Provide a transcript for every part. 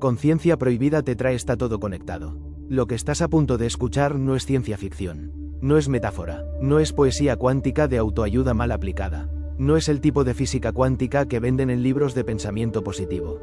Conciencia Prohibida te trae Está todo conectado. Lo que estás a punto de escuchar no es ciencia ficción. No es metáfora. No es poesía cuántica de autoayuda mal aplicada. No es el tipo de física cuántica que venden en libros de pensamiento positivo.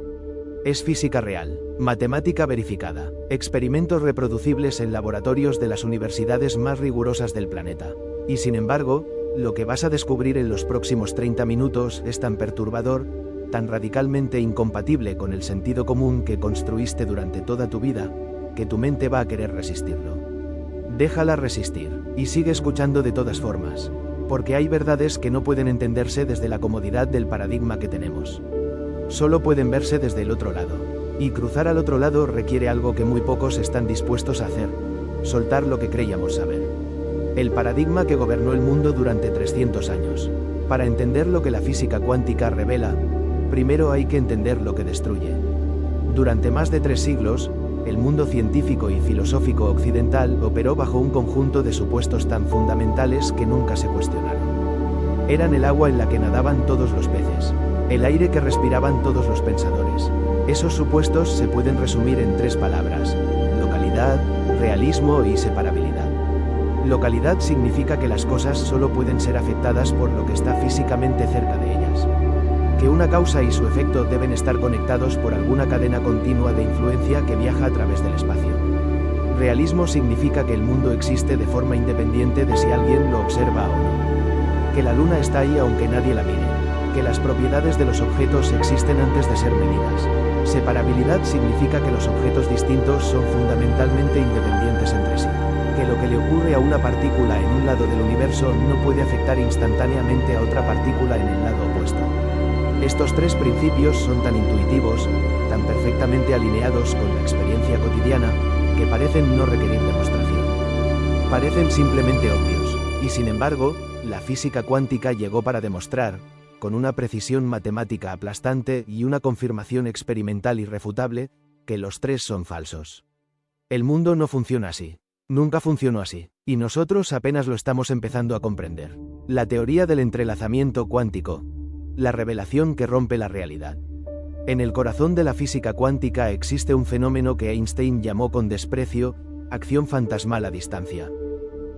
Es física real, matemática verificada, experimentos reproducibles en laboratorios de las universidades más rigurosas del planeta. Y sin embargo, lo que vas a descubrir en los próximos 30 minutos es tan perturbador, tan radicalmente incompatible con el sentido común que construiste durante toda tu vida, que tu mente va a querer resistirlo. Déjala resistir, y sigue escuchando de todas formas, porque hay verdades que no pueden entenderse desde la comodidad del paradigma que tenemos. Solo pueden verse desde el otro lado, y cruzar al otro lado requiere algo que muy pocos están dispuestos a hacer: soltar lo que creíamos saber. El paradigma que gobernó el mundo durante 300 años. Para entender lo que la física cuántica revela, primero hay que entender lo que destruye. Durante más de 3 siglos, el mundo científico y filosófico occidental operó bajo un conjunto de supuestos tan fundamentales que nunca se cuestionaron. Eran el agua en la que nadaban todos los peces, el aire que respiraban todos los pensadores. Esos supuestos se pueden resumir en 3 palabras: localidad, realismo y separabilidad. Localidad significa que las cosas solo pueden ser afectadas por lo que está físicamente cerca de ellas. Que una causa y su efecto deben estar conectados por alguna cadena continua de influencia que viaja a través del espacio. Realismo significa que el mundo existe de forma independiente de si alguien lo observa o no. Que la luna está ahí aunque nadie la mire. Que las propiedades de los objetos existen antes de ser medidas. Separabilidad significa que los objetos distintos son fundamentalmente independientes entre sí. Que lo que le ocurre a una partícula en un lado del universo no puede afectar instantáneamente a otra partícula en el lado opuesto. Estos 3 principios son tan intuitivos, tan perfectamente alineados con la experiencia cotidiana, que parecen no requerir demostración. Parecen simplemente obvios, y sin embargo, la física cuántica llegó para demostrar, con una precisión matemática aplastante y una confirmación experimental irrefutable, que los 3 son falsos. El mundo no funciona así. Nunca funcionó así, y nosotros apenas lo estamos empezando a comprender. La teoría del entrelazamiento cuántico. La revelación que rompe la realidad. En el corazón de la física cuántica existe un fenómeno que Einstein llamó con desprecio acción fantasmal a distancia.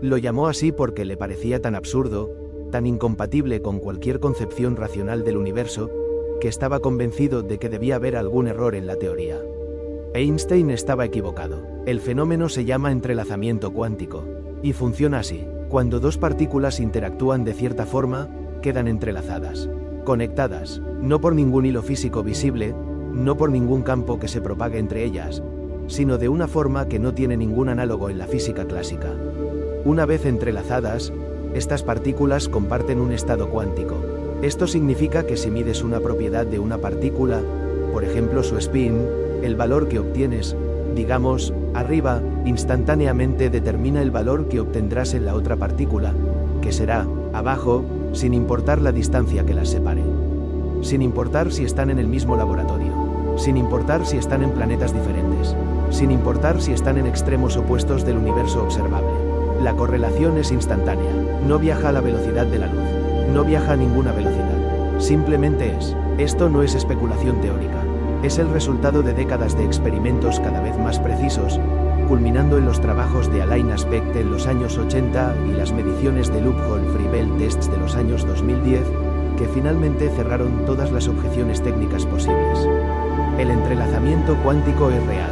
Lo llamó así porque le parecía tan absurdo, tan incompatible con cualquier concepción racional del universo, que estaba convencido de que debía haber algún error en la teoría. Einstein estaba equivocado. El fenómeno se llama entrelazamiento cuántico, y funciona así: cuando 2 partículas interactúan de cierta forma, quedan entrelazadas. Conectadas, no por ningún hilo físico visible, no por ningún campo que se propague entre ellas, sino de una forma que no tiene ningún análogo en la física clásica. Una vez entrelazadas, estas partículas comparten un estado cuántico. Esto significa que si mides una propiedad de una partícula, por ejemplo su spin, el valor que obtienes, digamos, arriba, instantáneamente determina el valor que obtendrás en la otra partícula, que será, abajo, sin importar la distancia que las separe. Sin importar si están en el mismo laboratorio. Sin importar si están en planetas diferentes. Sin importar si están en extremos opuestos del universo observable. La correlación es instantánea. No viaja a la velocidad de la luz. No viaja a ninguna velocidad. Simplemente es. Esto no es especulación teórica. Es el resultado de décadas de experimentos cada vez más precisos, culminando en los trabajos de Alain Aspect en los años 80 y las mediciones de Loophole-Freibel Tests de los años 2010, que finalmente cerraron todas las objeciones técnicas posibles. El entrelazamiento cuántico es real,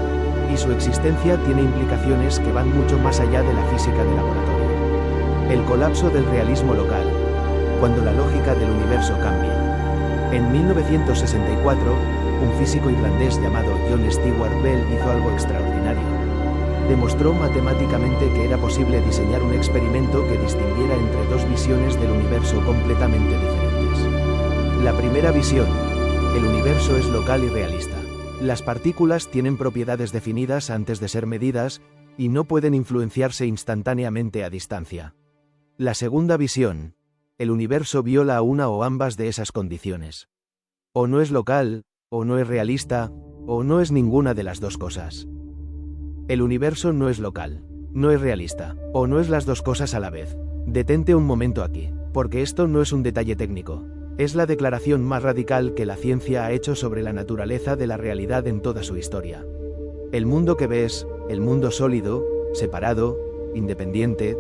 y su existencia tiene implicaciones que van mucho más allá de la física de laboratorio. El colapso del realismo local, cuando la lógica del universo cambia. En 1964, un físico irlandés llamado John Stewart Bell hizo algo extraordinario. Demostró matemáticamente que era posible diseñar un experimento que distinguiera entre 2 visiones del universo completamente diferentes. La primera visión: el universo es local y realista. Las partículas tienen propiedades definidas antes de ser medidas, y no pueden influenciarse instantáneamente a distancia. La segunda visión: el universo viola una o ambas de esas condiciones. O no es local, o no es realista, o no es ninguna de las 2 cosas. El universo no es local, no es realista, o no es las 2 cosas a la vez. Detente un momento aquí, porque esto no es un detalle técnico. Es la declaración más radical que la ciencia ha hecho sobre la naturaleza de la realidad en toda su historia. El mundo que ves, el mundo sólido, separado, independiente,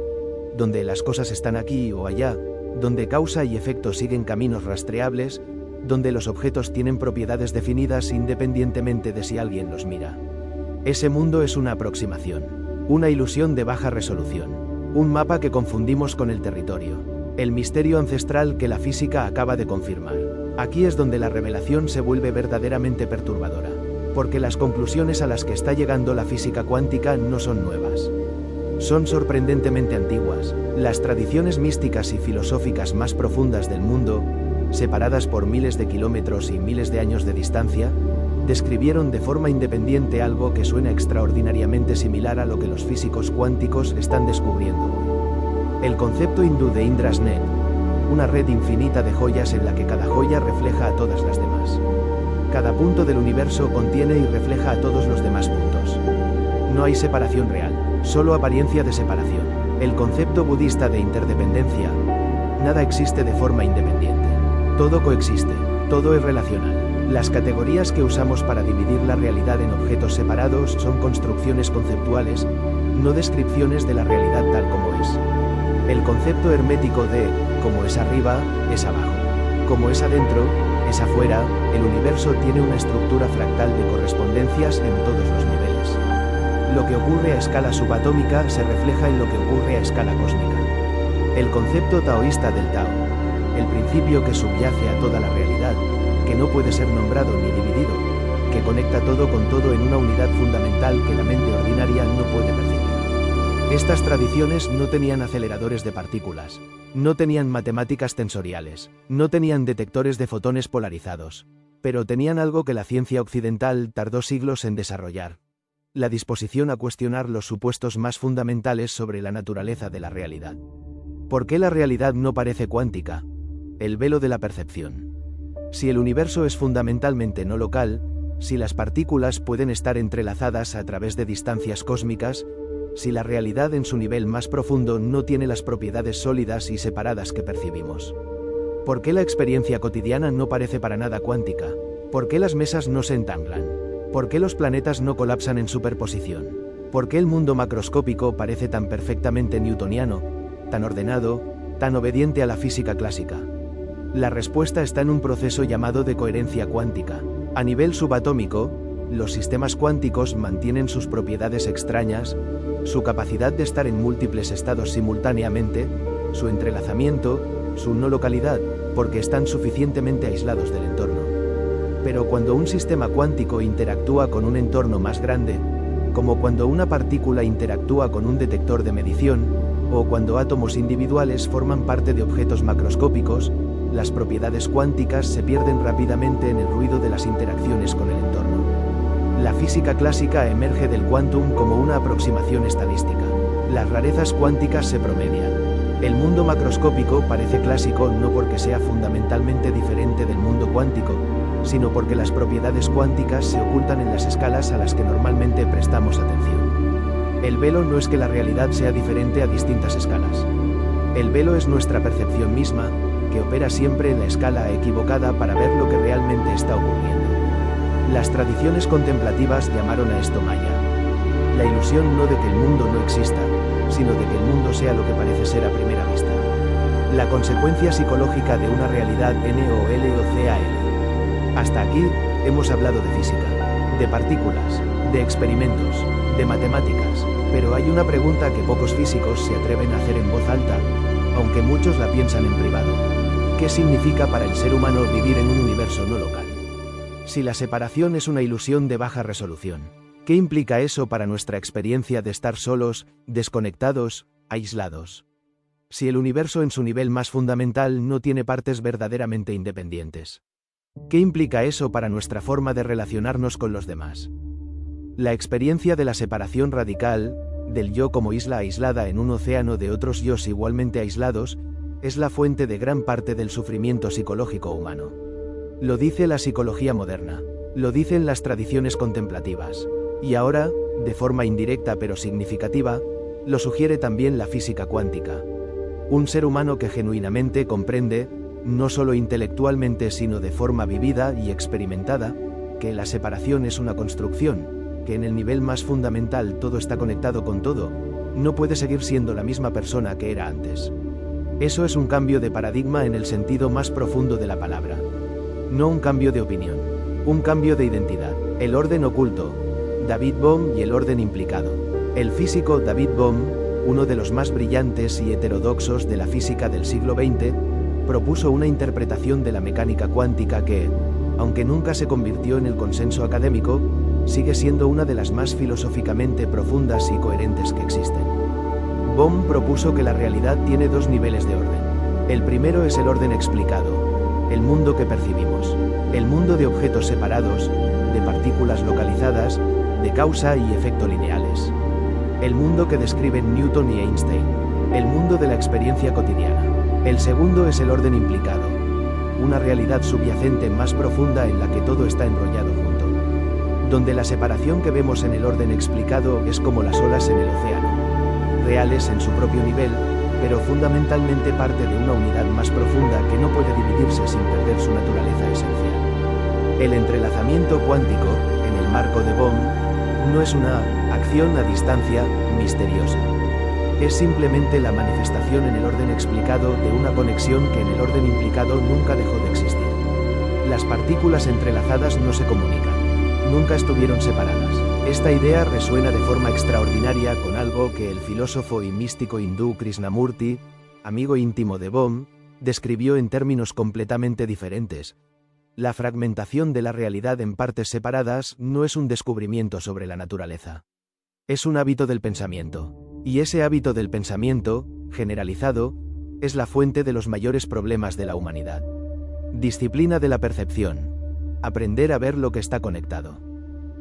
donde las cosas están aquí o allá, donde causa y efecto siguen caminos rastreables, donde los objetos tienen propiedades definidas independientemente de si alguien los mira. Ese mundo es una aproximación, una ilusión de baja resolución, un mapa que confundimos con el territorio, el misterio ancestral que la física acaba de confirmar. Aquí es donde la revelación se vuelve verdaderamente perturbadora, porque las conclusiones a las que está llegando la física cuántica no son nuevas. Son sorprendentemente antiguas. Las tradiciones místicas y filosóficas más profundas del mundo, separadas por miles de kilómetros y miles de años de distancia, describieron de forma independiente algo que suena extraordinariamente similar a lo que los físicos cuánticos están descubriendo hoy. El concepto hindú de Indra's Net, una red infinita de joyas en la que cada joya refleja a todas las demás. Cada punto del universo contiene y refleja a todos los demás puntos. No hay separación real, solo apariencia de separación. El concepto budista de interdependencia, nada existe de forma independiente. Todo coexiste, todo es relacional. Las categorías que usamos para dividir la realidad en objetos separados son construcciones conceptuales, no descripciones de la realidad tal como es. El concepto hermético de, como es arriba, es abajo. Como es adentro, es afuera, el universo tiene una estructura fractal de correspondencias en todos los niveles. Lo que ocurre a escala subatómica se refleja en lo que ocurre a escala cósmica. El concepto taoísta del Tao, el principio que subyace a toda la realidad, que no puede ser nombrado ni dividido, que conecta todo con todo en una unidad fundamental que la mente ordinaria no puede percibir. Estas tradiciones no tenían aceleradores de partículas, no tenían matemáticas tensoriales, no tenían detectores de fotones polarizados, pero tenían algo que la ciencia occidental tardó siglos en desarrollar: la disposición a cuestionar los supuestos más fundamentales sobre la naturaleza de la realidad. ¿Por qué la realidad no parece cuántica? El velo de la percepción. Si el universo es fundamentalmente no local, si las partículas pueden estar entrelazadas a través de distancias cósmicas, si la realidad en su nivel más profundo no tiene las propiedades sólidas y separadas que percibimos. ¿Por qué la experiencia cotidiana no parece para nada cuántica? ¿Por qué las mesas no se entanglan? ¿Por qué los planetas no colapsan en superposición? ¿Por qué el mundo macroscópico parece tan perfectamente newtoniano, tan ordenado, tan obediente a la física clásica? La respuesta está en un proceso llamado de coherencia cuántica. A nivel subatómico, los sistemas cuánticos mantienen sus propiedades extrañas, su capacidad de estar en múltiples estados simultáneamente, su entrelazamiento, su no localidad, porque están suficientemente aislados del entorno. Pero cuando un sistema cuántico interactúa con un entorno más grande, como cuando una partícula interactúa con un detector de medición, o cuando átomos individuales forman parte de objetos macroscópicos, las propiedades cuánticas se pierden rápidamente en el ruido de las interacciones con el entorno. La física clásica emerge del quantum como una aproximación estadística. Las rarezas cuánticas se promedian. El mundo macroscópico parece clásico no porque sea fundamentalmente diferente del mundo cuántico, sino porque las propiedades cuánticas se ocultan en las escalas a las que normalmente prestamos atención. El velo no es que la realidad sea diferente a distintas escalas. El velo es nuestra percepción misma, que opera siempre en la escala equivocada para ver lo que realmente está ocurriendo. Las tradiciones contemplativas llamaron a esto Maya. La ilusión no de que el mundo no exista, sino de que el mundo sea lo que parece ser a primera vista. La consecuencia psicológica de una realidad NOLOCAL. Hasta aquí, hemos hablado de física, de partículas, de experimentos, de matemáticas, pero hay una pregunta que pocos físicos se atreven a hacer en voz alta, aunque muchos la piensan en privado. ¿Qué significa para el ser humano vivir en un universo no local? Si la separación es una ilusión de baja resolución, ¿qué implica eso para nuestra experiencia de estar solos, desconectados, aislados? Si el universo en su nivel más fundamental no tiene partes verdaderamente independientes, ¿qué implica eso para nuestra forma de relacionarnos con los demás? La experiencia de la separación radical, del yo como isla aislada en un océano de otros yos igualmente aislados, es la fuente de gran parte del sufrimiento psicológico humano. Lo dice la psicología moderna, lo dicen las tradiciones contemplativas, y ahora, de forma indirecta pero significativa, lo sugiere también la física cuántica. Un ser humano que genuinamente comprende, no solo intelectualmente sino de forma vivida y experimentada, que la separación es una construcción, que en el nivel más fundamental todo está conectado con todo, no puede seguir siendo la misma persona que era antes. Eso es un cambio de paradigma en el sentido más profundo de la palabra. No un cambio de opinión, un cambio de identidad. El orden oculto, David Bohm y el orden implicado. El físico David Bohm, uno de los más brillantes y heterodoxos de la física del siglo XX, propuso una interpretación de la mecánica cuántica que, aunque nunca se convirtió en el consenso académico, sigue siendo una de las más filosóficamente profundas y coherentes que existen. Bohm propuso que la realidad tiene dos niveles de orden. El primero es el orden explicado, el mundo que percibimos, el mundo de objetos separados, de partículas localizadas, de causa y efecto lineales. El mundo que describen Newton y Einstein, el mundo de la experiencia cotidiana. El segundo es el orden implicado, una realidad subyacente más profunda en la que todo está enrollado junto, donde la separación que vemos en el orden explicado es como las olas en el océano, reales en su propio nivel, pero fundamentalmente parte de una unidad más profunda que no puede dividirse sin perder su naturaleza esencial. El entrelazamiento cuántico, en el marco de Bohm, no es una acción a distancia misteriosa. Es simplemente la manifestación en el orden explicado de una conexión que en el orden implicado nunca dejó de existir. Las partículas entrelazadas no se comunican, nunca estuvieron separadas. Esta idea resuena de forma extraordinaria con algo que el filósofo y místico hindú Krishnamurti, amigo íntimo de Bohm, describió en términos completamente diferentes. La fragmentación de la realidad en partes separadas no es un descubrimiento sobre la naturaleza. Es un hábito del pensamiento. Y ese hábito del pensamiento, generalizado, es la fuente de los mayores problemas de la humanidad. Disciplina de la percepción. Aprender a ver lo que está conectado.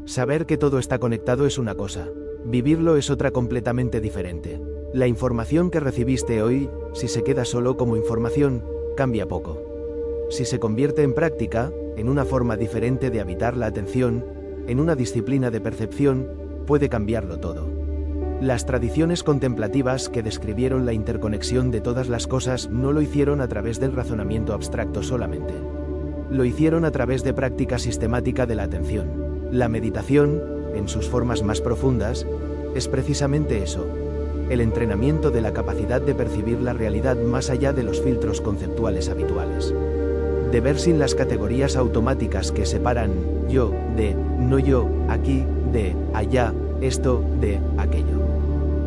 Saber que todo está conectado es una cosa, vivirlo es otra completamente diferente. La información que recibiste hoy, si se queda solo como información, cambia poco. Si se convierte en práctica, en una forma diferente de habitar la atención, en una disciplina de percepción, puede cambiarlo todo. Las tradiciones contemplativas que describieron la interconexión de todas las cosas no lo hicieron a través del razonamiento abstracto solamente. Lo hicieron a través de práctica sistemática de la atención. La meditación, en sus formas más profundas, es precisamente eso, el entrenamiento de la capacidad de percibir la realidad más allá de los filtros conceptuales habituales. De ver sin las categorías automáticas que separan yo de no yo, aquí, de allá, esto, de aquello.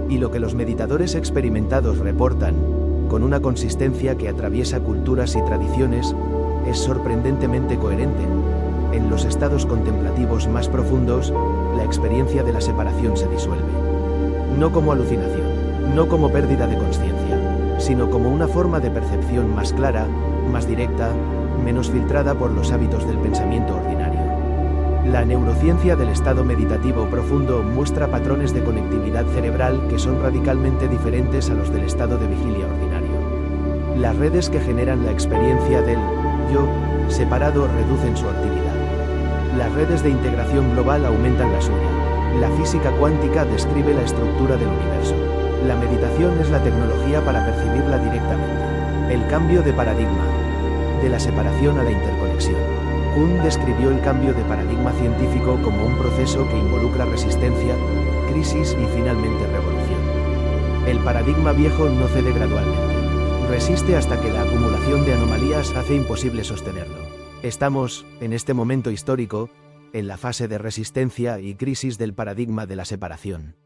Y lo que los meditadores experimentados reportan, con una consistencia que atraviesa culturas y tradiciones, es sorprendentemente coherente. En los estados contemplativos más profundos, la experiencia de la separación se disuelve. No como alucinación, no como pérdida de conciencia, sino como una forma de percepción más clara, más directa, menos filtrada por los hábitos del pensamiento ordinario. La neurociencia del estado meditativo profundo muestra patrones de conectividad cerebral que son radicalmente diferentes a los del estado de vigilia ordinario. Las redes que generan la experiencia del yo separado reducen su actividad. Las redes de integración global aumentan la suya. La física cuántica describe la estructura del universo. La meditación es la tecnología para percibirla directamente. El cambio de paradigma. De la separación a la interconexión. Kuhn describió el cambio de paradigma científico como un proceso que involucra resistencia, crisis y finalmente revolución. El paradigma viejo no cede gradualmente. Resiste hasta que la acumulación de anomalías hace imposible sostenerlo. Estamos, en este momento histórico, en la fase de resistencia y crisis del paradigma de la separación.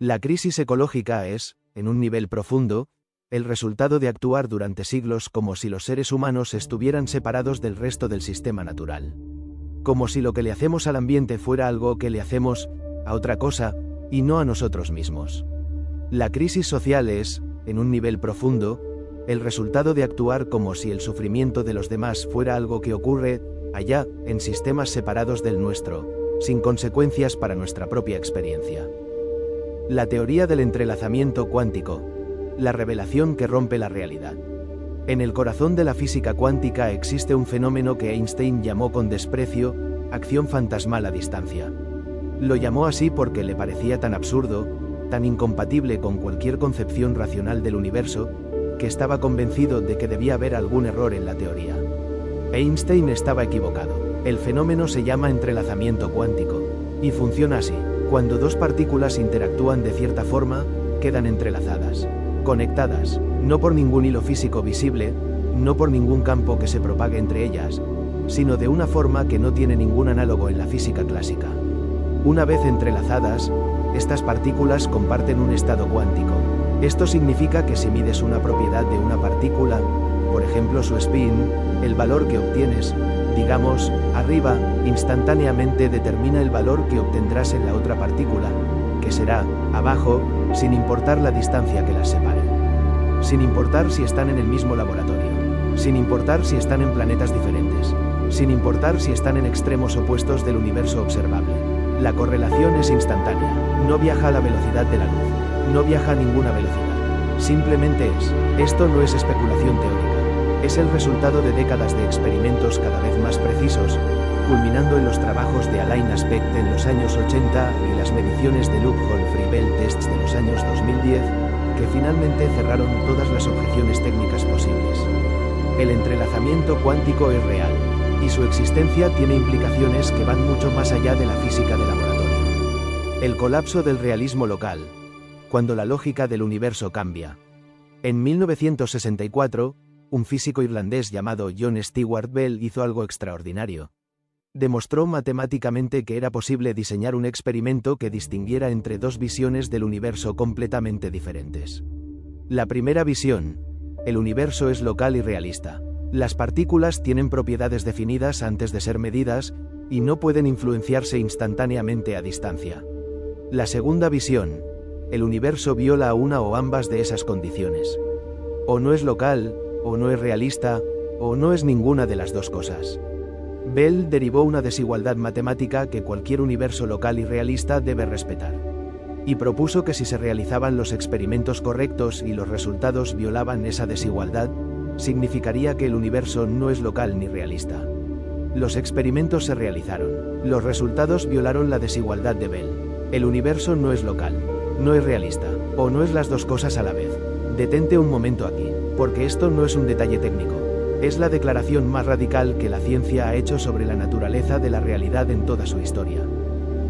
La crisis ecológica es, en un nivel profundo, el resultado de actuar durante siglos como si los seres humanos estuvieran separados del resto del sistema natural. Como si lo que le hacemos al ambiente fuera algo que le hacemos a otra cosa, y no a nosotros mismos. La crisis social es, en un nivel profundo, el resultado de actuar como si el sufrimiento de los demás fuera algo que ocurre allá, en sistemas separados del nuestro, sin consecuencias para nuestra propia experiencia. La teoría del entrelazamiento cuántico, la revelación que rompe la realidad. En el corazón de la física cuántica existe un fenómeno que Einstein llamó con desprecio, acción fantasmal a distancia. Lo llamó así porque le parecía tan absurdo, tan incompatible con cualquier concepción racional del universo, que estaba convencido de que debía haber algún error en la teoría. Einstein estaba equivocado. El fenómeno se llama entrelazamiento cuántico. Y funciona así. Cuando dos partículas interactúan de cierta forma, quedan entrelazadas, conectadas, no por ningún hilo físico visible, no por ningún campo que se propague entre ellas, sino de una forma que no tiene ningún análogo en la física clásica. Una vez entrelazadas, estas partículas comparten un estado cuántico. Esto significa que si mides una propiedad de una partícula, por ejemplo su spin, el valor que obtienes, digamos, arriba, instantáneamente determina el valor que obtendrás en la otra partícula, que será, abajo, sin importar la distancia que las separe. Sin importar si están en el mismo laboratorio. Sin importar si están en planetas diferentes. Sin importar si están en extremos opuestos del universo observable. La correlación es instantánea. No viaja a la velocidad de la luz. No viaja a ninguna velocidad. Simplemente es. Esto no es especulación teórica. Es el resultado de décadas de experimentos cada vez más precisos, culminando en los trabajos de Alain Aspect en los años 80 y las mediciones de Loophole-Free-Bell Tests de los años 2010, que finalmente cerraron todas las objeciones técnicas posibles. El entrelazamiento cuántico es real, y su existencia tiene implicaciones que van mucho más allá de la física de laboratorio. El colapso del realismo local, cuando la lógica del universo cambia. En 1964, un físico irlandés llamado John Stewart Bell hizo algo extraordinario. Demostró matemáticamente que era posible diseñar un experimento que distinguiera entre dos visiones del universo completamente diferentes. La primera visión: el universo es local y realista. Las partículas tienen propiedades definidas antes de ser medidas, y no pueden influenciarse instantáneamente a distancia. La segunda visión: el universo viola una o ambas de esas condiciones. O no es local, o no es realista, o no es ninguna de las dos cosas. Bell derivó una desigualdad matemática que cualquier universo local y realista debe respetar. Y propuso que si se realizaban los experimentos correctos y los resultados violaban esa desigualdad, significaría que el universo no es local ni realista. Los experimentos se realizaron. Los resultados violaron la desigualdad de Bell. El universo no es local, no es realista, o no es las dos cosas a la vez. Detente un momento aquí, porque esto no es un detalle técnico. Es la declaración más radical que la ciencia ha hecho sobre la naturaleza de la realidad en toda su historia.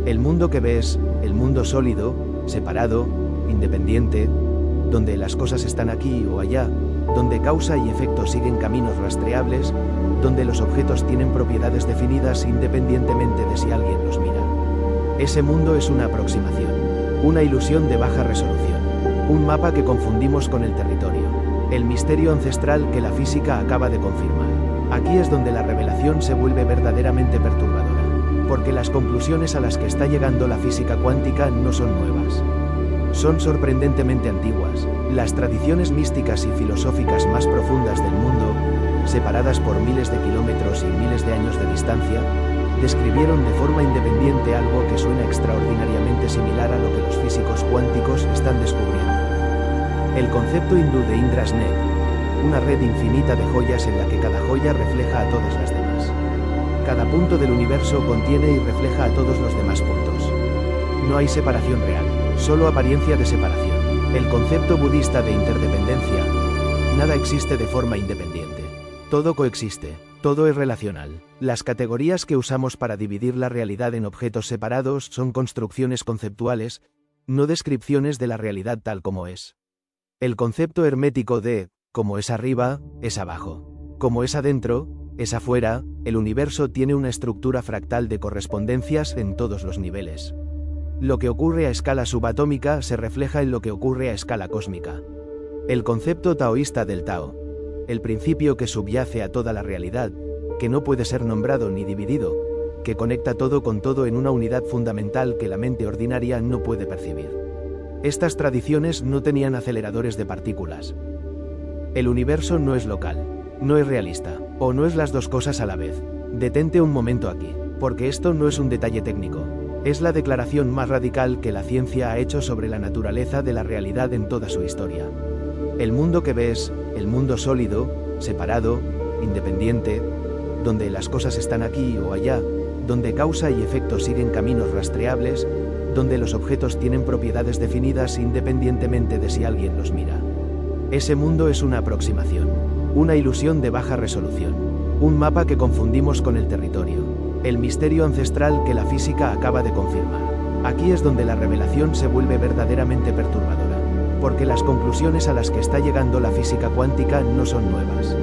El mundo que ves, el mundo sólido, separado, independiente, donde las cosas están aquí o allá, donde causa y efecto siguen caminos rastreables, donde los objetos tienen propiedades definidas independientemente de si alguien los mira. Ese mundo es una aproximación, una ilusión de baja resolución, un mapa que confundimos con el territorio, el misterio ancestral que la física acaba de confirmar. Aquí es donde la revelación se vuelve verdaderamente perturbadora, porque las conclusiones a las que está llegando la física cuántica no son nuevas. Son sorprendentemente antiguas. Las tradiciones místicas y filosóficas más profundas del mundo, separadas por miles de kilómetros y miles de años de distancia, describieron de forma independiente algo que suena extraordinariamente similar a lo que los físicos cuánticos están descubriendo. El concepto hindú de Indra's Net, una red infinita de joyas en la que cada joya refleja a todas las demás. Cada punto del universo contiene y refleja a todos los demás puntos. No hay separación real, solo apariencia de separación. El concepto budista de interdependencia: nada existe de forma independiente. Todo coexiste, todo es relacional. Las categorías que usamos para dividir la realidad en objetos separados son construcciones conceptuales, no descripciones de la realidad tal como es. El concepto hermético de como es arriba, es abajo. Como es adentro, es afuera. El universo tiene una estructura fractal de correspondencias en todos los niveles. Lo que ocurre a escala subatómica se refleja en lo que ocurre a escala cósmica. El concepto taoísta del Tao, el principio que subyace a toda la realidad, que no puede ser nombrado ni dividido, que conecta todo con todo en una unidad fundamental que la mente ordinaria no puede percibir. Estas tradiciones no tenían aceleradores de partículas. El universo no es local, no es realista, o no es las dos cosas a la vez. Detente un momento aquí, porque esto no es un detalle técnico. Es la declaración más radical que la ciencia ha hecho sobre la naturaleza de la realidad en toda su historia. El mundo que ves, el mundo sólido, separado, independiente, donde las cosas están aquí o allá, donde causa y efecto siguen caminos rastreables, donde los objetos tienen propiedades definidas independientemente de si alguien los mira. Ese mundo es una aproximación, una ilusión de baja resolución, un mapa que confundimos con el territorio, el misterio ancestral que la física acaba de confirmar. Aquí es donde la revelación se vuelve verdaderamente perturbadora, porque las conclusiones a las que está llegando la física cuántica no son nuevas.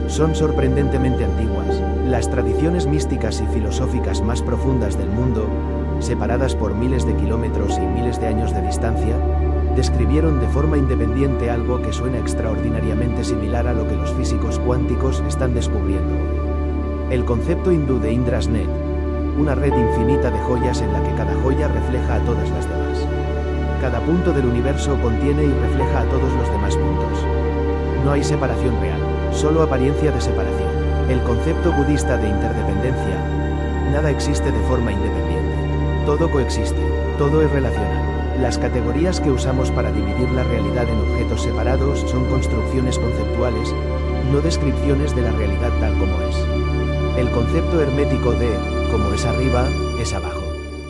Son sorprendentemente antiguas. Las tradiciones místicas y filosóficas más profundas del mundo, separadas por miles de kilómetros y miles de años de distancia, describieron de forma independiente algo que suena extraordinariamente similar a lo que los físicos cuánticos están descubriendo hoy. El concepto hindú de Indra's Net, una red infinita de joyas en la que cada joya refleja a todas las demás. Cada punto del universo contiene y refleja a todos los demás puntos. No hay separación real, solo apariencia de separación. El concepto budista de interdependencia. Nada existe de forma independiente. Todo coexiste, todo es relacional. Las categorías que usamos para dividir la realidad en objetos separados son construcciones conceptuales, no descripciones de la realidad tal como es. El concepto hermético de, como es arriba, es abajo.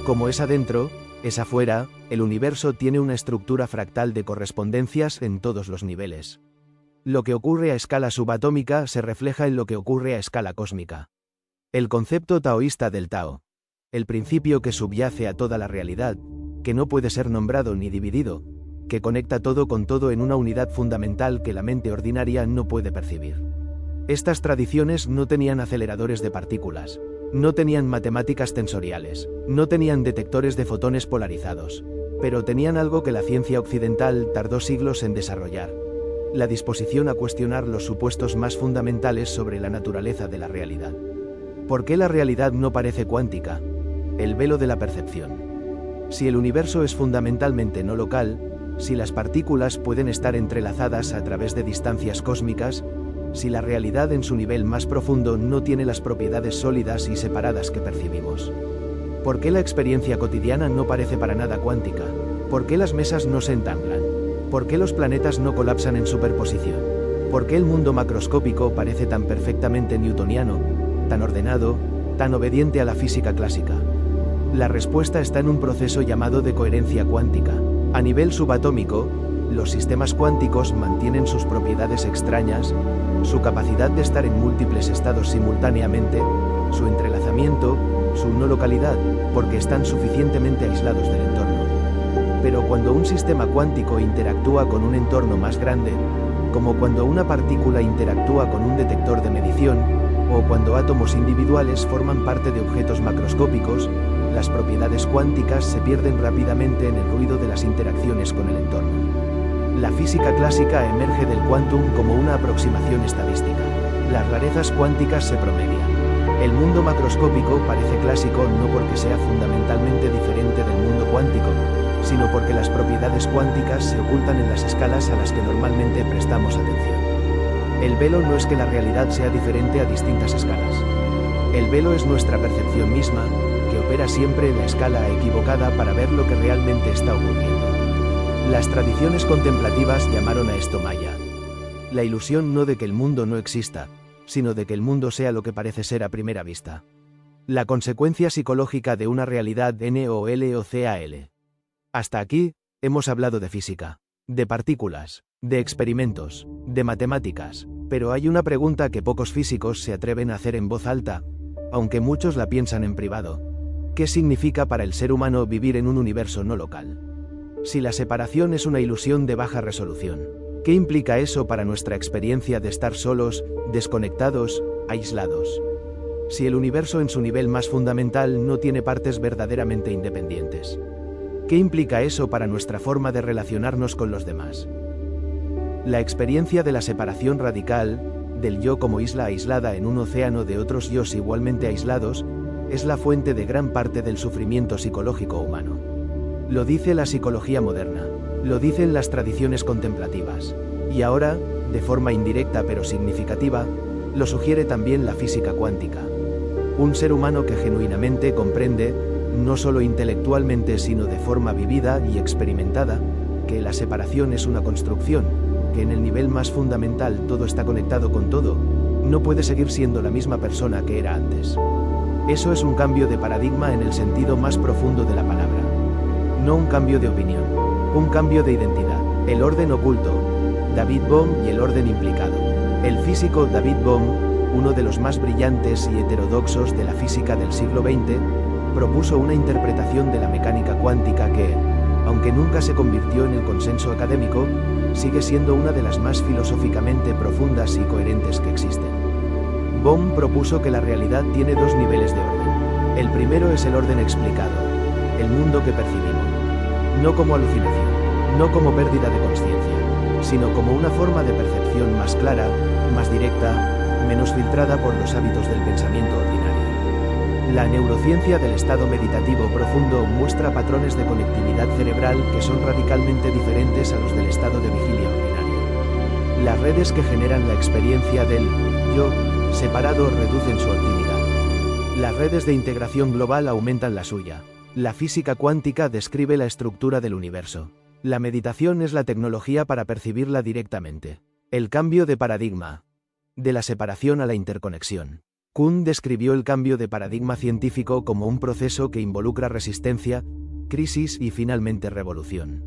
Como es adentro, es afuera, el universo tiene una estructura fractal de correspondencias en todos los niveles. Lo que ocurre a escala subatómica se refleja en lo que ocurre a escala cósmica. El concepto taoísta del Tao, el principio que subyace a toda la realidad, que no puede ser nombrado ni dividido, que conecta todo con todo en una unidad fundamental que la mente ordinaria no puede percibir. Estas tradiciones no tenían aceleradores de partículas, no tenían matemáticas tensoriales, no tenían detectores de fotones polarizados, pero tenían algo que la ciencia occidental tardó siglos en desarrollar: la disposición a cuestionar los supuestos más fundamentales sobre la naturaleza de la realidad. ¿Por qué la realidad no parece cuántica? El velo de la percepción. Si el universo es fundamentalmente no local, si las partículas pueden estar entrelazadas a través de distancias cósmicas, si la realidad en su nivel más profundo no tiene las propiedades sólidas y separadas que percibimos. ¿Por qué la experiencia cotidiana no parece para nada cuántica? ¿Por qué las mesas no se entanglan? ¿Por qué los planetas no colapsan en superposición? ¿Por qué el mundo macroscópico parece tan perfectamente newtoniano, tan ordenado, tan obediente a la física clásica? La respuesta está en un proceso llamado de coherencia cuántica. A nivel subatómico, los sistemas cuánticos mantienen sus propiedades extrañas, su capacidad de estar en múltiples estados simultáneamente, su entrelazamiento, su no localidad, porque están suficientemente aislados del entorno. Pero cuando un sistema cuántico interactúa con un entorno más grande, como cuando una partícula interactúa con un detector de medición, o cuando átomos individuales forman parte de objetos macroscópicos, las propiedades cuánticas se pierden rápidamente en el ruido de las interacciones con el entorno. La física clásica emerge del quantum como una aproximación estadística. Las rarezas cuánticas se promedian. El mundo macroscópico parece clásico no porque sea fundamentalmente diferente del mundo cuántico, sino porque las propiedades cuánticas se ocultan en las escalas a las que normalmente prestamos atención. El velo no es que la realidad sea diferente a distintas escalas. El velo es nuestra percepción misma, que opera siempre en la escala equivocada para ver lo que realmente está ocurriendo. Las tradiciones contemplativas llamaron a esto Maya. La ilusión no de que el mundo no exista, sino de que el mundo sea lo que parece ser a primera vista. La consecuencia psicológica de una realidad NOLOCAL. Hasta aquí, hemos hablado de física, de partículas, de experimentos, de matemáticas, pero hay una pregunta que pocos físicos se atreven a hacer en voz alta, aunque muchos la piensan en privado. ¿Qué significa para el ser humano vivir en un universo no local? Si la separación es una ilusión de baja resolución, ¿qué implica eso para nuestra experiencia de estar solos, desconectados, aislados? Si el universo en su nivel más fundamental no tiene partes verdaderamente independientes, ¿qué implica eso para nuestra forma de relacionarnos con los demás? La experiencia de la separación radical, del yo como isla aislada en un océano de otros yos igualmente aislados, es la fuente de gran parte del sufrimiento psicológico humano. Lo dice la psicología moderna, lo dicen las tradiciones contemplativas, y ahora, de forma indirecta pero significativa, lo sugiere también la física cuántica. Un ser humano que genuinamente comprende, no solo intelectualmente sino de forma vivida y experimentada, que la separación es una construcción, que en el nivel más fundamental todo está conectado con todo, no puede seguir siendo la misma persona que era antes. Eso es un cambio de paradigma en el sentido más profundo de la palabra. No un cambio de opinión, un cambio de identidad. El orden oculto, David Bohm y el orden implicado. El físico David Bohm, uno de los más brillantes y heterodoxos de la física del siglo XX, propuso una interpretación de la mecánica cuántica que, aunque nunca se convirtió en el consenso académico, sigue siendo una de las más filosóficamente profundas y coherentes que existen. Bohm propuso que la realidad tiene dos niveles de orden. El primero es el orden explicado, el mundo que percibimos, no como alucinación, no como pérdida de conciencia, sino como una forma de percepción más clara, más directa, menos filtrada por los hábitos del pensamiento ordinario. La neurociencia del estado meditativo profundo muestra patrones de conectividad cerebral que son radicalmente diferentes a los del estado de vigilia ordinario. Las redes que generan la experiencia del yo separado reducen su actividad. Las redes de integración global aumentan la suya. La física cuántica describe la estructura del universo. La meditación es la tecnología para percibirla directamente. El cambio de paradigma. De la separación a la interconexión. Kuhn describió el cambio de paradigma científico como un proceso que involucra resistencia, crisis y finalmente revolución.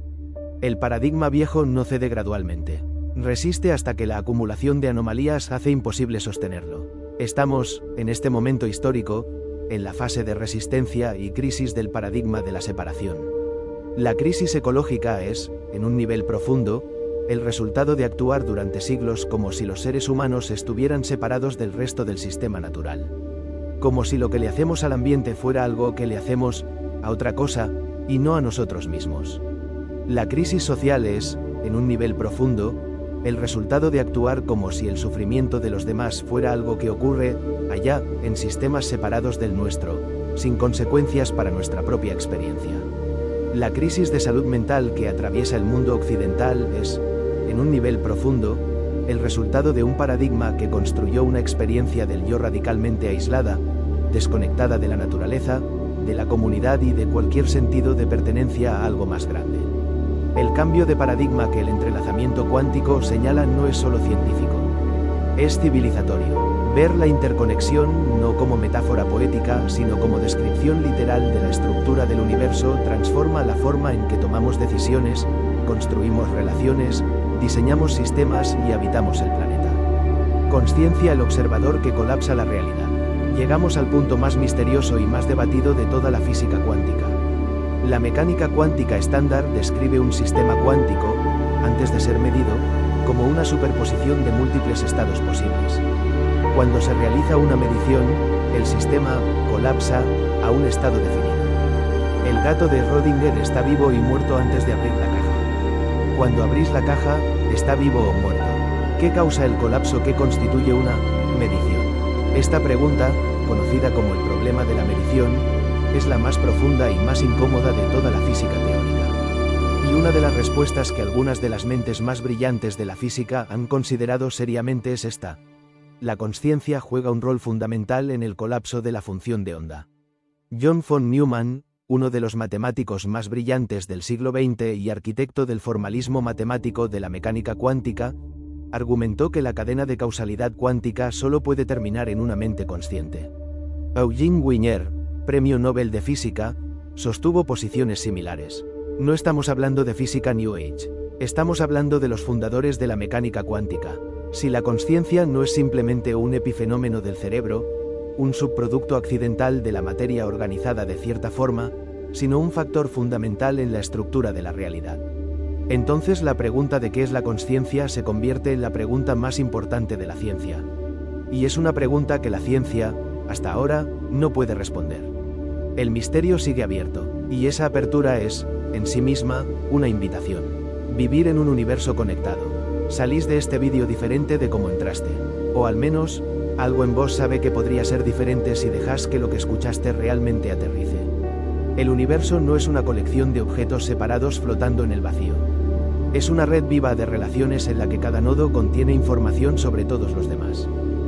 El paradigma viejo no cede gradualmente. Resiste hasta que la acumulación de anomalías hace imposible sostenerlo. Estamos, en este momento histórico, en la fase de resistencia y crisis del paradigma de la separación. La crisis ecológica es, en un nivel profundo, el resultado de actuar durante siglos como si los seres humanos estuvieran separados del resto del sistema natural. Como si lo que le hacemos al ambiente fuera algo que le hacemos a otra cosa, y no a nosotros mismos. La crisis social es, en un nivel profundo, el resultado de actuar como si el sufrimiento de los demás fuera algo que ocurre allá, en sistemas separados del nuestro, sin consecuencias para nuestra propia experiencia. La crisis de salud mental que atraviesa el mundo occidental es, en un nivel profundo, el resultado de un paradigma que construyó una experiencia del yo radicalmente aislada, desconectada de la naturaleza, de la comunidad y de cualquier sentido de pertenencia a algo más grande. El cambio de paradigma que el entrelazamiento cuántico señala no es solo científico. Es civilizatorio. Ver la interconexión no como metáfora poética, sino como descripción literal de la estructura del universo transforma la forma en que tomamos decisiones, construimos relaciones, diseñamos sistemas y habitamos el planeta. Consciencia el observador que colapsa la realidad. Llegamos al punto más misterioso y más debatido de toda la física cuántica. La mecánica cuántica estándar describe un sistema cuántico, antes de ser medido, como una superposición de múltiples estados posibles. Cuando se realiza una medición, el sistema colapsa a un estado definido. El gato de Schrödinger está vivo y muerto antes de abrir la caja. Cuando abrís la caja, está vivo o muerto. ¿Qué causa el colapso que constituye una medición? Esta pregunta, conocida como el problema de la medición, es la más profunda y más incómoda de toda la física teórica. Y una de las respuestas que algunas de las mentes más brillantes de la física han considerado seriamente es esta. La consciencia juega un rol fundamental en el colapso de la función de onda. John von Neumann, uno de los matemáticos más brillantes del siglo XX y arquitecto del formalismo matemático de la mecánica cuántica, argumentó que la cadena de causalidad cuántica solo puede terminar en una mente consciente. Eugene Wigner, Premio Nobel de Física, sostuvo posiciones similares. No estamos hablando de física New Age. Estamos hablando de los fundadores de la mecánica cuántica. Si la consciencia no es simplemente un epifenómeno del cerebro, un subproducto accidental de la materia organizada de cierta forma, sino un factor fundamental en la estructura de la realidad. Entonces la pregunta de qué es la consciencia se convierte en la pregunta más importante de la ciencia. Y es una pregunta que la ciencia, hasta ahora, no puede responder. El misterio sigue abierto, y esa apertura es, en sí misma, una invitación. Vivir en un universo conectado. Salís de este vídeo diferente de como entraste. O al menos, algo en vos sabe que podría ser diferente si dejas que lo que escuchaste realmente aterrice. El universo no es una colección de objetos separados flotando en el vacío. Es una red viva de relaciones en la que cada nodo contiene información sobre todos los demás.